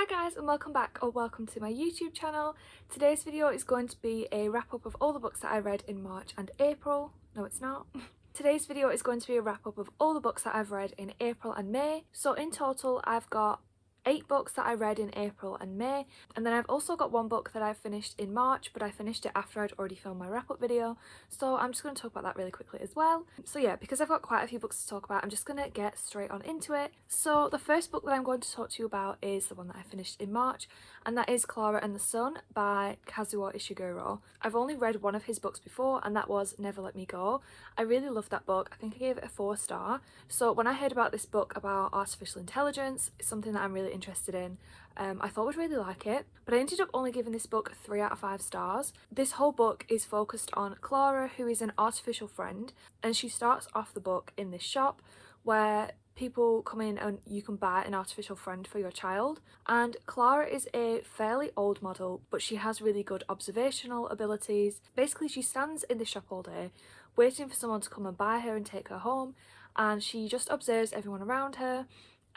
Hi guys and welcome back or welcome to my YouTube channel. Today's video is going to be a wrap up of all the books that I read in March and April. No, it's not. Today's video is going to be a wrap up of all the books that I've read in April and May. So in total I've got 8 books that I read in April and May, and then I've also got one book that I finished in March, but I finished it after I'd already filmed my wrap up video, so I'm just going to talk about that really quickly as well. So yeah, because I've got quite a few books to talk about, I'm just going to get straight on into it. So the first book that I'm going to talk to you about is the one that I finished in March, and that is Clara and the Sun by Kazuo Ishiguro. I've only read one of his books before, and that was Never Let Me Go. I really loved that book. I think I gave it a 4-star. So when I heard about this book about artificial intelligence, it's something that I'm really interested in. I thought I'd really like it, but I ended up only giving this book 3 out of 5 stars. This whole book is focused on Clara, who is an artificial friend, and she starts off the book in this shop where people come in and you can buy an artificial friend for your child. And Clara is a fairly old model, but she has really good observational abilities. Basically, she stands in the shop all day waiting for someone to come and buy her and take her home, and she just observes everyone around her.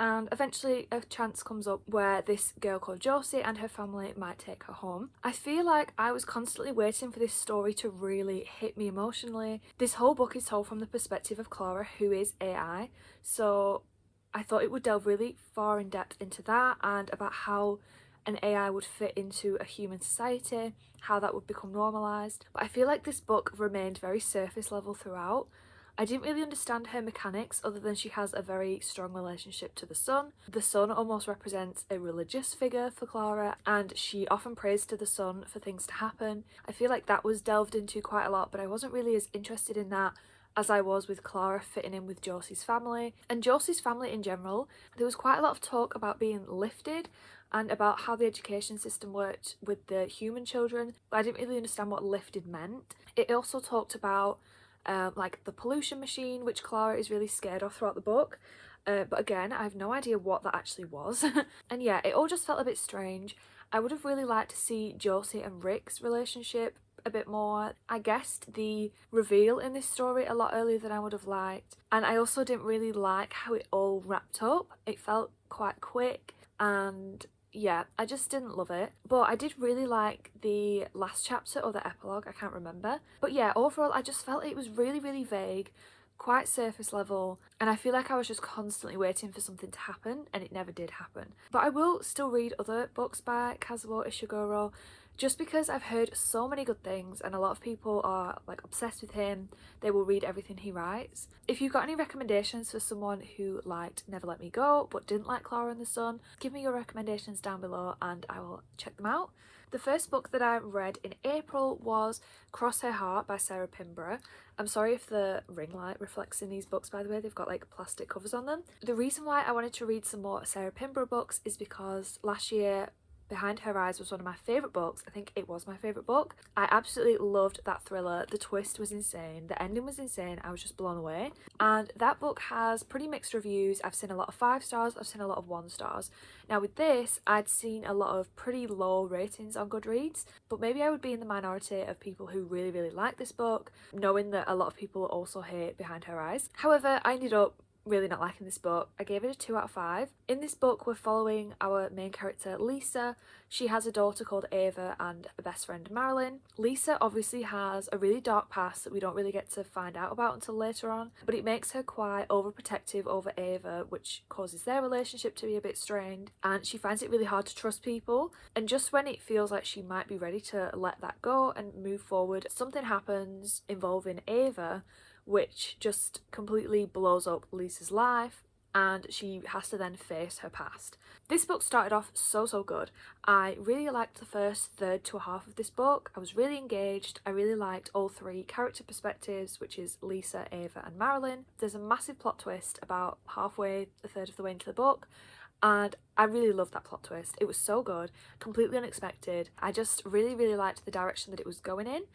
And eventually a chance comes up where this girl called Josie and her family might take her home. I feel like I was constantly waiting for this story to really hit me emotionally. This whole book is told from the perspective of Clara, who is AI, so I thought it would delve really far in depth into that and about how an AI would fit into a human society, how that would become normalised. But I feel like this book remained very surface level throughout. I didn't really understand her mechanics other than she has a very strong relationship to the sun. The sun almost represents a religious figure for Clara, and she often prays to the sun for things to happen. I feel like that was delved into quite a lot, but I wasn't really as interested in that as I was with Clara fitting in with Josie's family. And Josie's family in general, there was quite a lot of talk about being lifted and about how the education system worked with the human children, but I didn't really understand what lifted meant. It also talked about like the pollution machine, which Clara is really scared of throughout the book, but again I have no idea what that actually was. And yeah, it all just felt a bit strange. I would have really liked to see Josie and Rick's relationship a bit more. I guessed the reveal in this story a lot earlier than I would have liked, and I also didn't really like how it all wrapped up. It felt quite quick, and yeah, I just didn't love it. But I did really like the last chapter or the epilogue, I can't remember. But yeah, overall I just felt it was really vague, quite surface level, and I feel like I was just constantly waiting for something to happen, and it never did happen. But I will still read other books by Kazuo Ishiguro, just because I've heard so many good things and a lot of people are like obsessed with him. They will read everything he writes. If you've got any recommendations for someone who liked Never Let Me Go but didn't like Clara and the Sun, give me your recommendations down below and I will check them out. The first book that I read in April was Cross Her Heart by Sarah Pinborough. I'm sorry if the ring light reflects in these books, by the way, they've got like plastic covers on them. The reason why I wanted to read some more Sarah Pinborough books is because last year Behind Her Eyes was one of my favourite books. I think it was my favourite book. I absolutely loved that thriller. The twist was insane. The ending was insane. I was just blown away. And that book has pretty mixed reviews. I've seen a lot of 5 stars. I've seen a lot of 1 stars. Now with this, I'd seen a lot of pretty low ratings on Goodreads, but maybe I would be in the minority of people who really like this book, knowing that a lot of people also hate Behind Her Eyes. However, I ended up really not liking this book. I gave it a 2 out of 5. In this book we're following our main character Lisa. She has a daughter called Ava and a best friend Marilyn. Lisa obviously has a really dark past that we don't really get to find out about until later on, but it makes her quite overprotective over Ava, which causes their relationship to be a bit strained, and she finds it really hard to trust people. And just when it feels like she might be ready to let that go and move forward, something happens involving Ava which just completely blows up Lisa's life, and she has to then face her past. This book started off so good. I really liked the first third to a half of this book. I was really engaged. I really liked all 3 character perspectives, which is Lisa, Ava and Marilyn. There's a massive plot twist about halfway, a third of the way into the book, and I really loved that plot twist. It was so good, completely unexpected. I just really liked the direction that it was going in.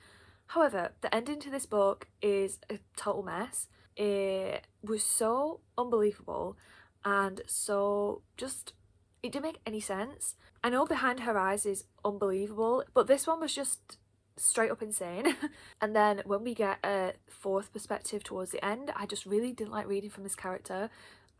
However, the ending to this book is a total mess. It was so unbelievable and so just, it didn't make any sense. I know Behind Her Eyes is unbelievable, but this one was just straight up insane. And then when we get a 4th perspective towards the end, I just really didn't like reading from this character.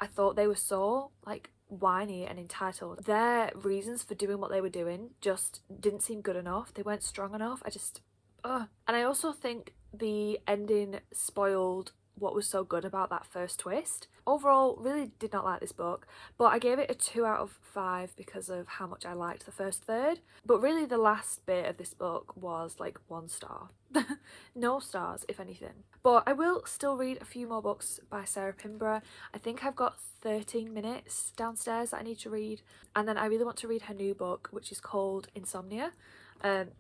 I thought they were so like whiny and entitled. Their reasons for doing what they were doing just didn't seem good enough. They weren't strong enough. I just ugh. And I also think the ending spoiled what was so good about that first twist. Overall, really did not like this book, but I gave it a 2 out of 5 because of how much I liked the first third. But really the last bit of this book was like 1 star. No stars, if anything. But I will still read a few more books by Sarah Pinborough. I think I've got 13 minutes downstairs that I need to read, and then I really want to read her new book, which is called Insomnia.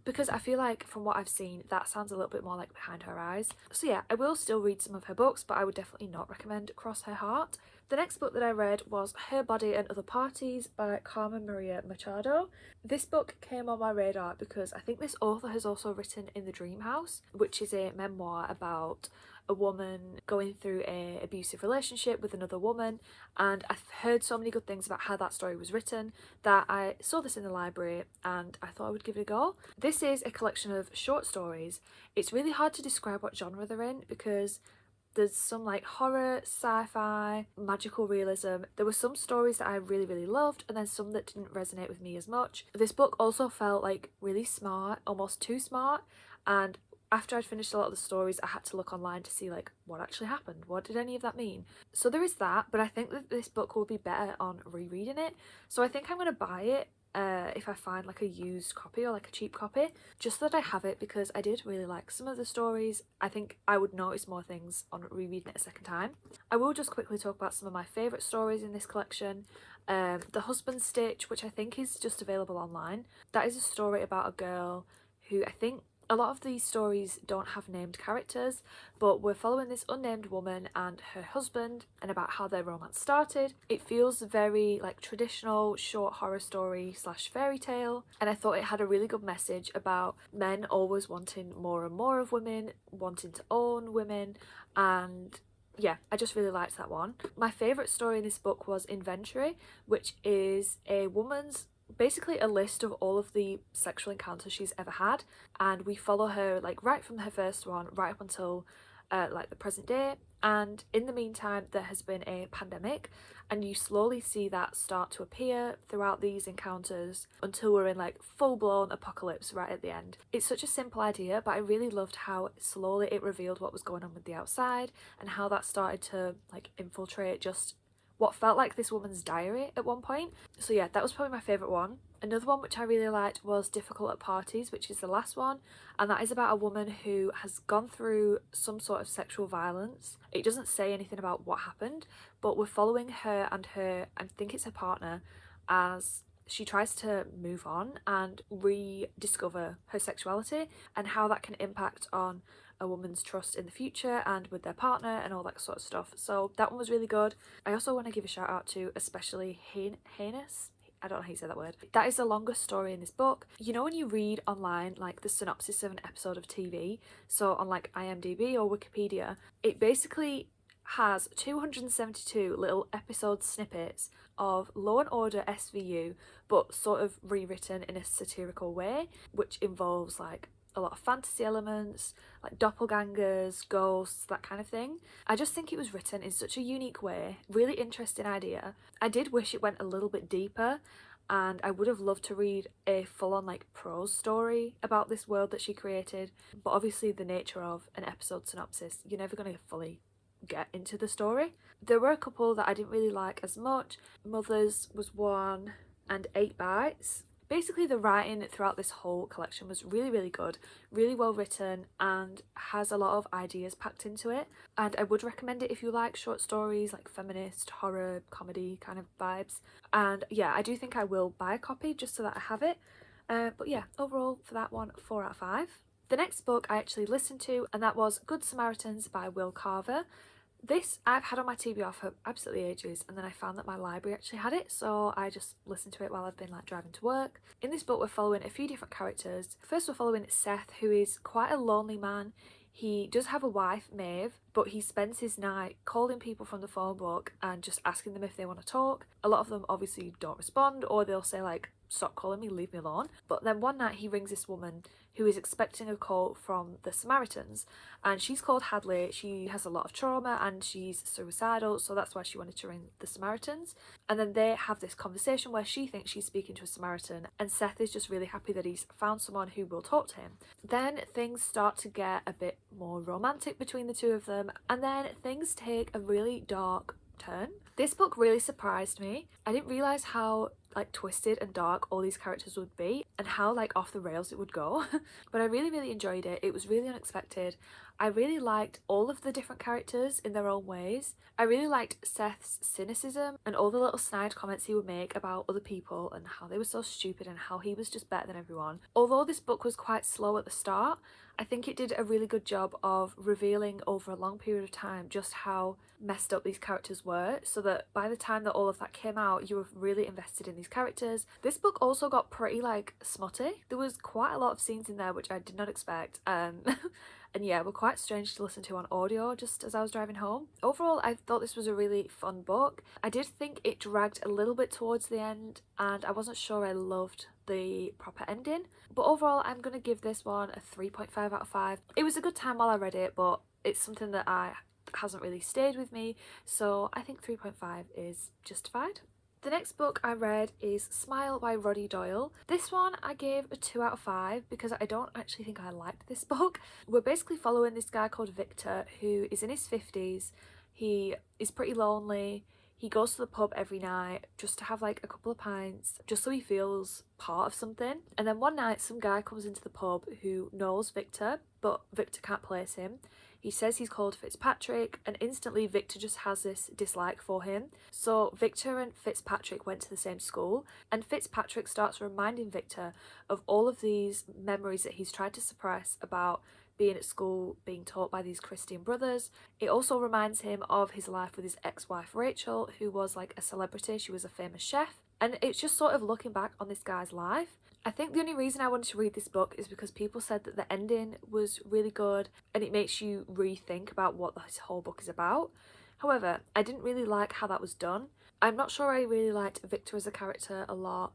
Because I feel like from what I've seen that sounds a little bit more like Behind Her Eyes. So yeah, I will still read some of her books, but I would definitely not recommend Cross Her Heart. The next book that I read was Her Body and Other Parties by Carmen Maria Machado. This book came on my radar because I think this author has also written In the Dream House, which is a memoir about a woman going through an abusive relationship with another woman, and I've heard so many good things about how that story was written that I saw this in the library and I thought I would give it a go. This is a collection of short stories. It's really hard to describe what genre they're in because there's some like horror, sci-fi, magical realism. There were some stories that I really loved and then some that didn't resonate with me as much. This book also felt like really smart, almost too smart, and after I'd finished a lot of the stories I had to look online to see like what actually happened, what did any of that mean. So there is that, but I think that this book will be better on rereading it, so I think I'm going to buy it if I find like a used copy or like a cheap copy, just so that I have it, because I did really like some of the stories. I think I would notice more things on rereading it a second time. I will just quickly talk about some of my favourite stories in this collection. The Husband's Stitch, which I think is just available online. That is a story about a girl who, I think a lot of these stories don't have named characters, but we're following this unnamed woman and her husband and about how their romance started. It feels very like traditional short horror story slash fairy tale, and I thought it had a really good message about men always wanting more and more of women, wanting to own women, and yeah, I just really liked that one. My favourite story in this book was Inventory, which is a woman's basically a list of all of the sexual encounters she's ever had, and we follow her like right from her first one right up until like the present day. And in the meantime there has been a pandemic, and you slowly see that start to appear throughout these encounters until we're in like full-blown apocalypse right at the end. It's such a simple idea, but I really loved how slowly it revealed what was going on with the outside and how that started to like infiltrate just what felt like this woman's diary at one point. So yeah, that was probably my favourite one. Another one which I really liked was Difficult at Parties, which is the last one, and that is about a woman who has gone through some sort of sexual violence. It doesn't say anything about what happened, but we're following her and I think it's her partner, as she tries to move on and rediscover her sexuality and how that can impact on a woman's trust in the future and with their partner and all that sort of stuff. So that one was really good. I also want to give a shout out to Especially Heinous. I don't know how you say that word. That is the longest story in this book. You know when you read online like the synopsis of an episode of TV, so on like IMDb or Wikipedia, it basically has 272 little episode snippets of Law and Order SVU, but sort of rewritten in a satirical way, which involves like a lot of fantasy elements, like doppelgangers, ghosts, that kind of thing. I just think it was written in such a unique way, really interesting idea. I did wish it went a little bit deeper, and I would have loved to read a full-on like prose story about this world that she created, but obviously the nature of an episode synopsis, you're never going to fully get into the story. There were a couple that I didn't really like as much. Mothers was one, and 8 Bites. Basically the writing throughout this whole collection was really good, really well written, and has a lot of ideas packed into it, and I would recommend it if you like short stories, like feminist, horror, comedy kind of vibes. And yeah, I do think I will buy a copy just so that I have it. But yeah, overall for that one, 4 out of 5. The next book I actually listened to, and that was Good Samaritans by Will Carver. This I've had on my TBR for absolutely ages, and then I found that my library actually had it, so I just listened to it while I've been like driving to work. In this book we're following a few different characters. First we're following Seth, who is quite a lonely man. He does have a wife, Maeve, but he spends his night calling people from the phone book and just asking them if they want to talk. A lot of them obviously don't respond, or they'll say like stop calling me, leave me alone. But then one night he rings this woman who is expecting a call from the Samaritans, and she's called Hadley. She has a lot of trauma and she's suicidal, so that's why she wanted to ring the Samaritans. And then they have this conversation where she thinks she's speaking to a Samaritan, and Seth is just really happy that he's found someone who will talk to him. Then things start to get a bit more romantic between the two of them, and then things take a really dark turn. This book really surprised me. I didn't realise how like twisted and dark all these characters would be and how like off the rails it would go. But I really enjoyed it. It was really unexpected. I really liked all of the different characters in their own ways. I really liked Seth's cynicism and all the little snide comments he would make about other people and how they were so stupid and how he was just better than everyone. Although this book was quite slow at the start, I think it did a really good job of revealing over a long period of time just how messed up these characters were, so that by the time that all of that came out, you were really invested in these characters. This book also got pretty like smutty. There was quite a lot of scenes in there which I did not expect, and yeah, were quite strange to listen to on audio just as I was driving home. Overall, I thought this was a really fun book. I did think it dragged a little bit towards the end, and I wasn't sure I loved the proper ending, but overall I'm gonna give this one a 3.5 out of 5. It was a good time while I read it, but it's something that hasn't really stayed with me, so I think 3.5 is justified. The next book I read is Smile by Roddy Doyle. This one I gave a 2 out of 5 because I don't actually think I liked this book. We're basically following this guy called Victor who is in his 50s. He is pretty lonely. He goes to the pub every night just to have like a couple of pints, just so he feels part of something. And then one night some guy comes into the pub who knows Victor, but Victor can't place him. He says he's called Fitzpatrick, and instantly Victor just has this dislike for him. So Victor and Fitzpatrick went to the same school, and Fitzpatrick starts reminding Victor of all of these memories that he's tried to suppress about being at school, being taught by these Christian brothers. It also reminds him of his life with his ex-wife Rachel, who was like a celebrity. She was a famous chef, and it's just sort of looking back on this guy's life. I think the only reason I wanted to read this book is because people said that the ending was really good and it makes you rethink about what this whole book is about. However, I didn't really like how that was done. I'm not sure I really liked Victor as a character a lot.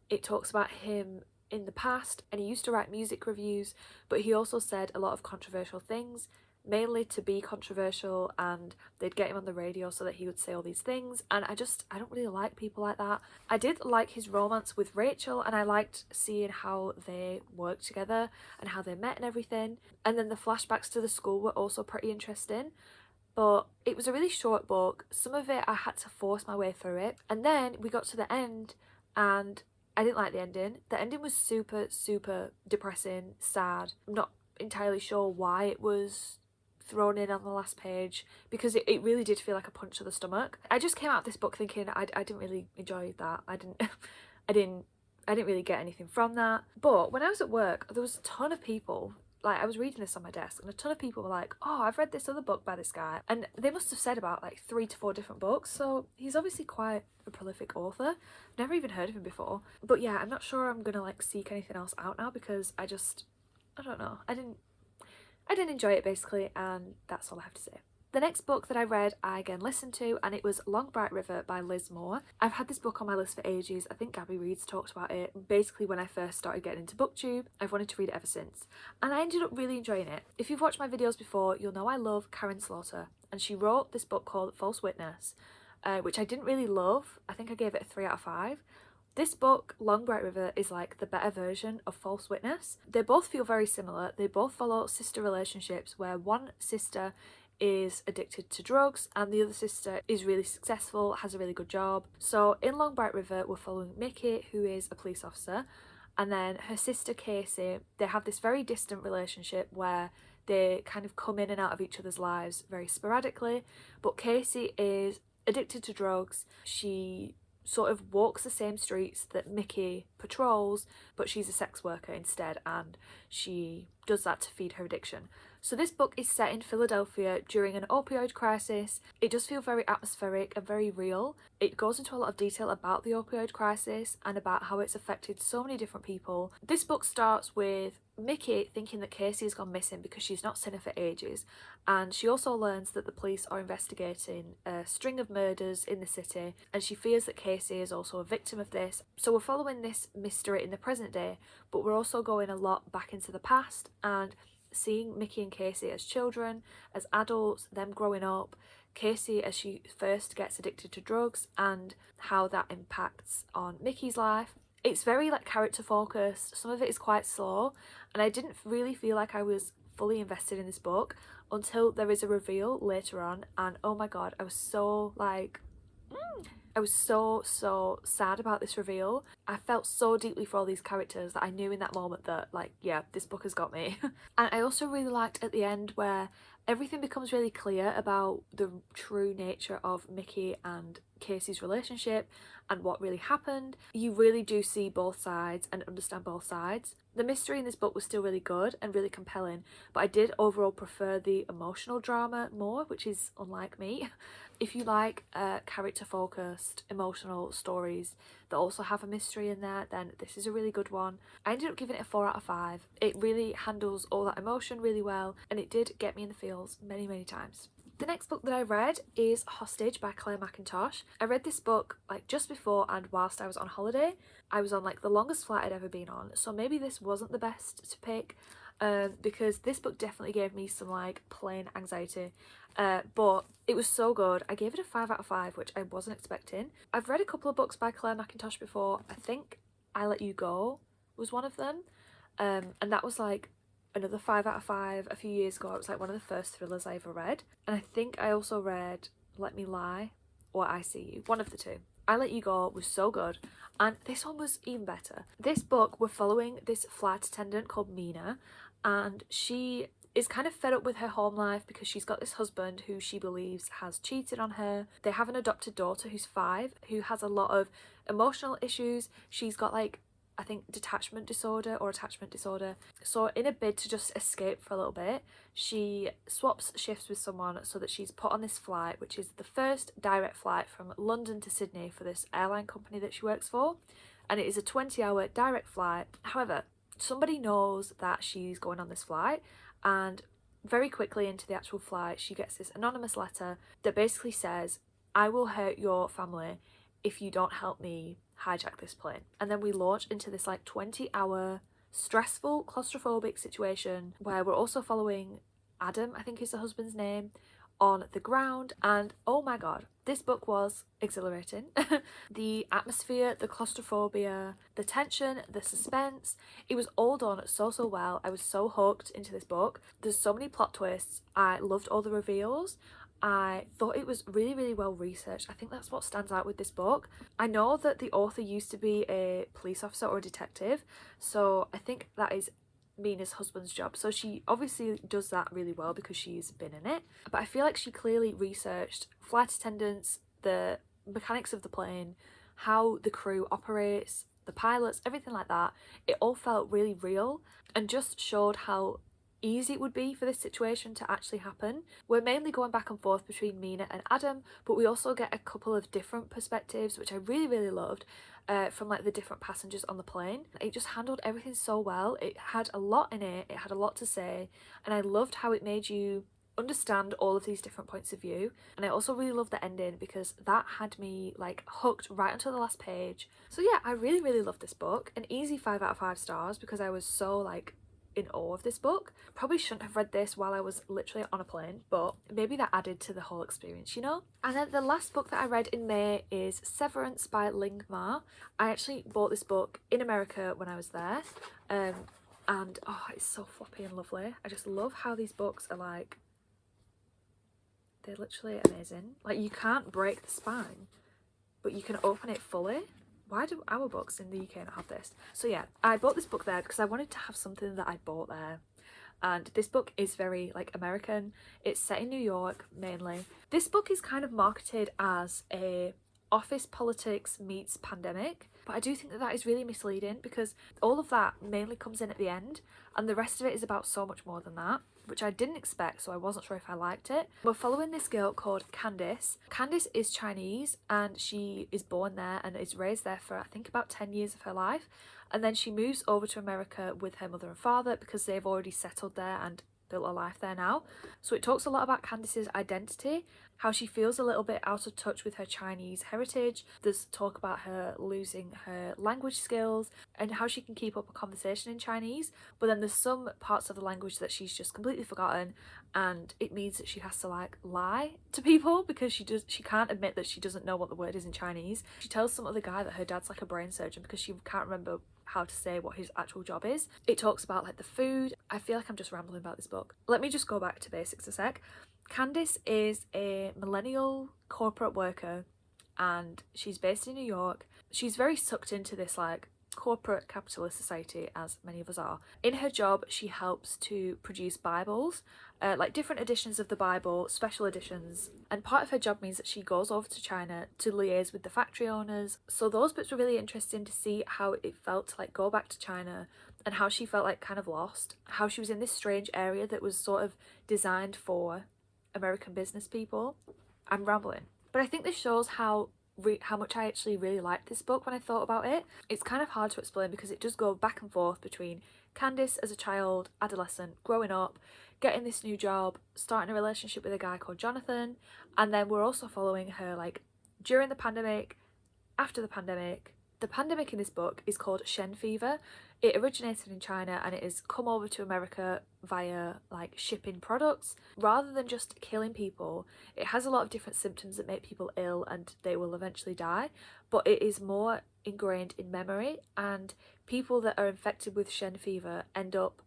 It talks about him in the past, and he used to write music reviews, but he also said a lot of controversial things, mainly to be controversial, and they'd get him on the radio so that he would say all these things, and I don't really like people like that. I did like his romance with Rachel, and I liked seeing how they worked together and how they met and everything, and then the flashbacks to the school were also pretty interesting. But it was a really short book. Some of it I had to force my way through it, and then we got to the end and I didn't like the ending. The ending was super depressing, sad. I'm not entirely sure why it was thrown in on the last page, because it really did feel like a punch to the stomach. I just came out of this book thinking I didn't really enjoy that. I didn't really get anything from that. But when I was at work, there was a ton of people, like I was reading this on my desk, and a ton of people were like, oh, I've read this other book by this guy, and they must have said about like 3 to 4 different books, so he's obviously quite a prolific author. Never even heard of him before. But yeah, I'm not sure I'm gonna like seek anything else out now, because I don't know, I didn't enjoy it basically, and that's all I have to say. The next book that I read, I again listened to, and it was Long Bright River by Liz Moore. I've had this book on my list for ages. I think Gabby Reed's talked about it. Basically, when I first started getting into BookTube, I've wanted to read it ever since. And I ended up really enjoying it. If you've watched my videos before, you'll know I love Karen Slaughter. And she wrote this book called False Witness, which I didn't really love. I think I gave it a 3 out of 5. This book, Long Bright River, is like the better version of False Witness. They both feel very similar. They both follow sister relationships where one sister is addicted to drugs and the other sister is really successful, has a really good job. So in Long Bright River, we're following Mickey, who is a police officer, and then her sister Casey. They have this very distant relationship where they kind of come in and out of each other's lives very sporadically, but Casey is addicted to drugs. She sort of walks the same streets that Mickey patrols, but she's a sex worker instead, and she does that to feed her addiction. So this book is set in Philadelphia during an opioid crisis. It does feel very atmospheric and very real. It goes into a lot of detail about the opioid crisis and about how it's affected so many different people. This book starts with Mickey thinking that Casey has gone missing because she's not seen her for ages, and she also learns that the police are investigating a string of murders in the city, and she fears that Casey is also a victim of this. So we're following this mystery in the present day, but we're also going a lot back into the past and seeing Mickey and Casey as children, as adults, them growing up, Casey as she first gets addicted to drugs, and how that impacts on Mickey's life. It's very like character focused. Some of it is quite slow, and I didn't really feel like I was fully invested in this book until there is a reveal later on, and oh my god, I was so like I was so sad about this reveal. I felt so deeply for all these characters that I knew in that moment that, like, yeah, this book has got me. And I also really liked at the end where everything becomes really clear about the true nature of Mickey and Casey's relationship and what really happened. You really do see both sides and understand both sides. The mystery in this book was still really good and really compelling, but I did overall prefer the emotional drama more, which is unlike me. If you like character focused emotional stories that also have a mystery in there, then this is a really good one. I ended up giving it a 4 out of 5. It really handles all that emotion really well, and it did get me in the feels many times. The next book that I read is Hostage by Claire Mackintosh. I read this book like just before and whilst I was on holiday. I was on like the longest flight I'd ever been on, so maybe this wasn't the best to pick because this book definitely gave me some like plane anxiety, but it was so good. I gave it a 5 out of 5, which I wasn't expecting. I've read a couple of books by Claire Mackintosh before. I think I Let You Go was one of them, and that was like another 5 out of 5 a few years ago. It was like one of the first thrillers I ever read. And I think I also read Let Me Lie or I See You, one of the two. I Let You Go was so good, and this one was even better. This book, we're following this flight attendant called Mina, and she is kind of fed up with her home life because she's got this husband who she believes has cheated on her. They have an adopted daughter who's 5 who has a lot of emotional issues. She's got like, I think, detachment disorder or attachment disorder. So in a bid to just escape for a little bit, she swaps shifts with someone so that she's put on this flight, which is the first direct flight from London to Sydney for this airline company that she works for. And it is a 20-hour direct flight. However, somebody knows that she's going on this flight, and very quickly into the actual flight, she gets this anonymous letter that basically says, "I will hurt your family if you don't help me hijack this plane." And then we launch into this like 20-hour stressful claustrophobic situation where we're also following Adam, I think is the husband's name, on the ground. And oh my god, this book was exhilarating. The atmosphere, the claustrophobia, the tension, the suspense, it was all done so well. I was so hooked into this book. There's so many plot twists. I loved all the reveals. I thought it was really well researched. I think that's what stands out with this book. I know that the author used to be a police officer or a detective, so I think that is Mina's husband's job. So she obviously does that really well because she's been in it. But I feel like she clearly researched flight attendants, the mechanics of the plane, how the crew operates, the pilots, everything like that. It all felt really real and just showed how easy it would be for this situation to actually happen. We're mainly going back and forth between Mina and Adam, but we also get a couple of different perspectives, which I really loved, from like the different passengers on the plane. It just handled everything so well. It had a lot in it, it had a lot to say, and I loved how it made you understand all of these different points of view. And I also really loved the ending because that had me like hooked right until the last page. So yeah, I really loved this book. An easy 5 out of 5 stars because I was so like in awe of this book. Probably shouldn't have read this while I was literally on a plane, but maybe that added to the whole experience, you know? And then the last book that I read in May is Severance by Ling Ma. I actually bought this book in America when I was there, and oh, it's so floppy and lovely. I just love how these books are like, they're literally amazing. Like, you can't break the spine, but you can open it fully. Why do our books in the UK not have this? So yeah, I bought this book there because I wanted to have something that I bought there. And this book is very like American. It's set in New York mainly. This book is kind of marketed as a office politics meets pandemic, but I do think that that is really misleading because all of that mainly comes in at the end and the rest of it is about so much more than that, which I didn't expect, so I wasn't sure if I liked it. We're following this girl called Candice. Candice is Chinese and she is born there and is raised there for I think about 10 years of her life, and then she moves over to America with her mother and father because they've already settled there and built a life there now. So it talks a lot about Candice's identity, how she feels a little bit out of touch with her Chinese heritage. There's talk about her losing her language skills and how she can keep up a conversation in Chinese, but then there's some parts of the language that she's just completely forgotten, and it means that she has to like lie to people because she can't admit that she doesn't know what the word is in Chinese. She tells some other guy that her dad's like a brain surgeon because she can't remember how to say what his actual job is. It talks about like the food. I feel like I'm just rambling about this book. Let me just go back to basics a sec. Candice is a millennial corporate worker and she's based in New York. She's very sucked into this like corporate capitalist society, as many of us are. In her job, she helps to produce Bibles, like different editions of the Bible, special editions, and part of her job means that she goes over to China to liaise with the factory owners. So those bits were really interesting to see how it felt to like go back to China and how she felt like kind of lost, how she was in this strange area that was sort of designed for American business people. I'm rambling, but I think this shows how much I actually really liked this book when I thought about it. It's kind of hard to explain because it does go back and forth between Candice as a child, adolescent, growing up, getting this new job, starting a relationship with a guy called Jonathan, and then we're also following her like during the pandemic, after the pandemic. The pandemic in this book is called Shen fever. It originated in China and it has come over to America via like shipping products. Rather than just killing people, it has a lot of different symptoms that make people ill and they will eventually die, but it is more ingrained in memory, and people that are infected with Shen fever end up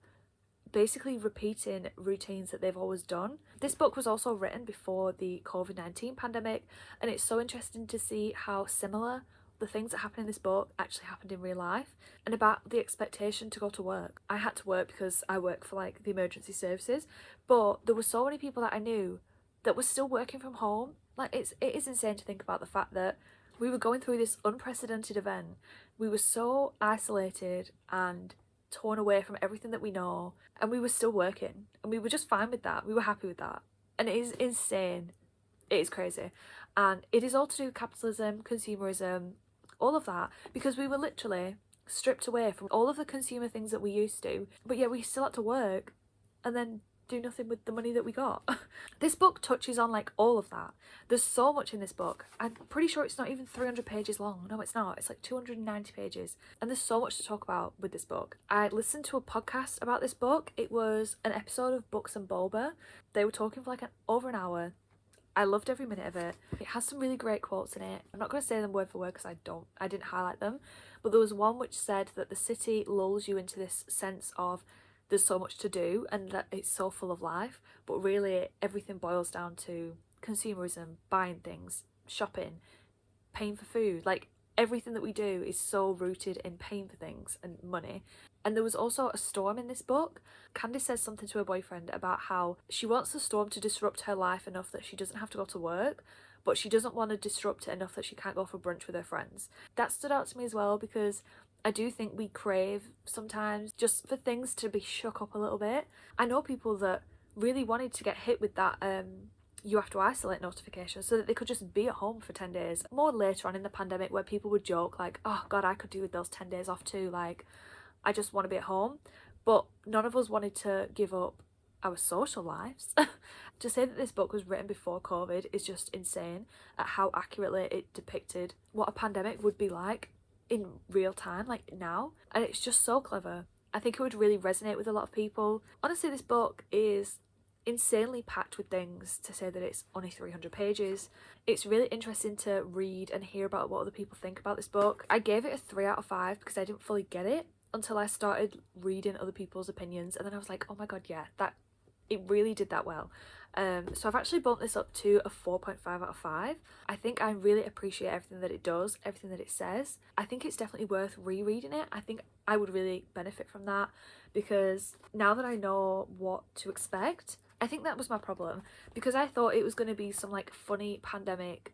basically repeating routines that they've always done. This book was also written before the COVID-19 pandemic, and it's so interesting to see how similar the things that happen in this book actually happened in real life, and about the expectation to go to work. I had to work because I work for like the emergency services, but there were so many people that I knew that were still working from home. Like it is insane to think about the fact that we were going through this unprecedented event. We were so isolated and torn away from everything that we know, and we were still working, and we were just fine with that. We were happy with that, and it is insane. It is crazy, and it is all to do with capitalism, consumerism, all of that, because we were literally stripped away from all of the consumer things that we used to, but yet we still had to work and then do nothing with the money that we got. This book touches on like all of that. There's so much in this book. I'm pretty sure it's not even 300 pages long. No, it's not. It's like 290 pages. And there's so much to talk about with this book. I listened to a podcast about this book. It was an episode of Books and Boba. They were talking for like over an hour. I loved every minute of it. It has some really great quotes in it. I'm not going to say them word for word because I didn't highlight them. But there was one which said that the city lulls you into this sense of there's so much to do and that it's so full of life, but really everything boils down to consumerism, buying things, shopping, paying for food. Like everything that we do is so rooted in paying for things and money. And there was also a storm in this book. Candice says something to her boyfriend about how she wants the storm to disrupt her life enough that she doesn't have to go to work, but she doesn't want to disrupt it enough that she can't go for brunch with her friends. That stood out to me as well because I do think we crave sometimes just for things to be shook up a little bit. I know people that really wanted to get hit with that you have to isolate notification so that they could just be at home for 10 days. More later on in the pandemic where people would joke like, oh god, I could do with those 10 days off too, like I just want to be at home. But none of us wanted to give up our social lives. To say that this book was written before COVID is just insane at how accurately it depicted what a pandemic would be like in real time, like now, and it's just so clever. I think it would really resonate with a lot of people. Honestly, this book is insanely packed with things to say that it's only 300 pages. It's really interesting to read and hear about what other people think about this book. I gave it a 3 out of 5 because I didn't fully get it until I started reading other people's opinions, and then I was like, oh my god, yeah, that it really did that well. So I've actually bumped this up to a 4.5 out of 5. I think I really appreciate everything that it does, everything that it says. I think it's definitely worth rereading it. I think I would really benefit from that because now that I know what to expect, I think that was my problem because I thought it was going to be some like funny pandemic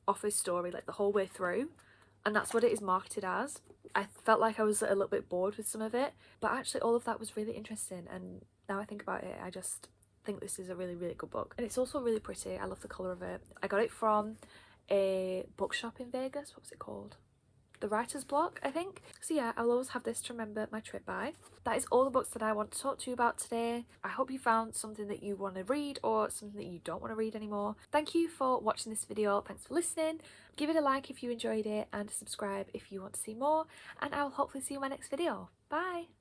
off his story like the whole way through, and that's what it is marketed as. I felt like I was a little bit bored with some of it, but actually all of that was really interesting, and now I think about it, I just think this is a really, really good book. And it's also really pretty. I love the colour of it. I got it from a bookshop in Vegas. What was it called? The Writer's Block, I think. So yeah, I'll always have this to remember my trip by. That is all the books that I want to talk to you about today. I hope you found something that you want to read or something that you don't want to read anymore. Thank you for watching this video. Thanks for listening. Give it a like if you enjoyed it and subscribe if you want to see more, and I will hopefully see you in my next video. Bye!